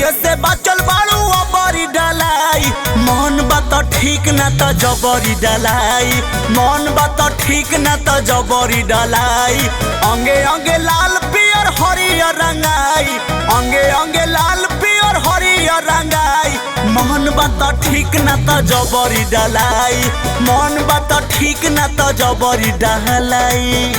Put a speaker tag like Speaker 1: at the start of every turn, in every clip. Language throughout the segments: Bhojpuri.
Speaker 1: कहिए से बचल बाड़ू अबरी डलाई। मन बात ठीक ना तो जबरी डलाई, मन बात ठीक ना तो जबरी डलाई। अंगे अंगे लाल पियर हरियर रंगाई, अंगे अंगे लाल पियर हरियर रंगाई। मन बात ठीक ना तो जबरी डलाई, मन बात ठीक ना तो जबरी डलाई।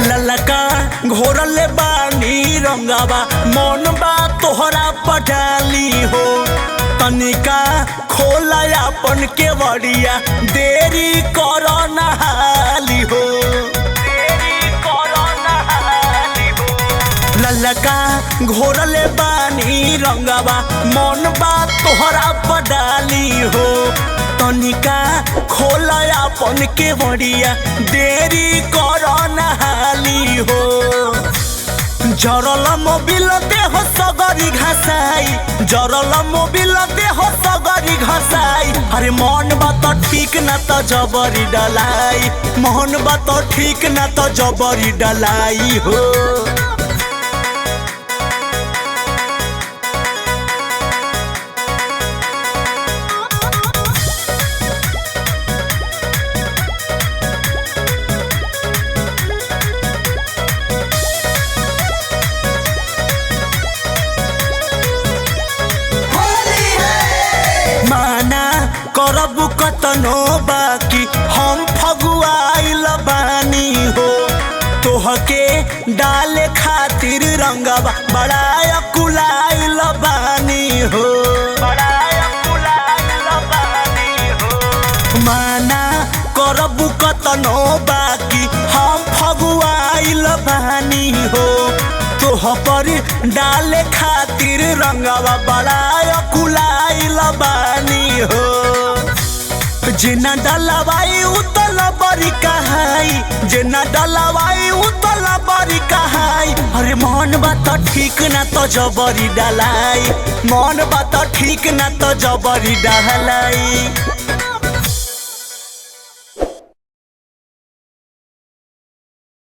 Speaker 1: ललका घोरल बानी रंगावा, मन बा तोहरा पटाली हो। तनिका खोला अपन के बड़िया, देरी करो नहाली हो, देरी करो नहाली हो। ललका घोरल बानी रंगावा, मन बा तोहरा पटाली हो। तनिका खोला अपन के बड़िया, देरी करो नहाली हो। जरल मोबिल देह सगरी घसाई, जरल मोबिल देह सगरी घसाई। अरे मन बात ठीक ना तो जबरी डलाई, मन बात ठीक ना तो जबरी डलाई हो। माना करब कतनो बाकी हम फगुआइल बानी हो। तोहके डाले खातिर रंगवा बड़ा अकुलाइल बानी हो, बड़ा अकुलाइल बानी हो। माना करब कतनो बाकी हम फगुआइल बानी हो। तोह पर डाले खातिर रंगवा बड़ा अकुलाइल बानी हो। जिना डलवाई उतल बरी कहाई, जिना डलवाई उतल बरी कहाई। अरे मन बात ठीक ना तो जबरी डलाई, मन बात ठीक ना तो जबरी डलाई।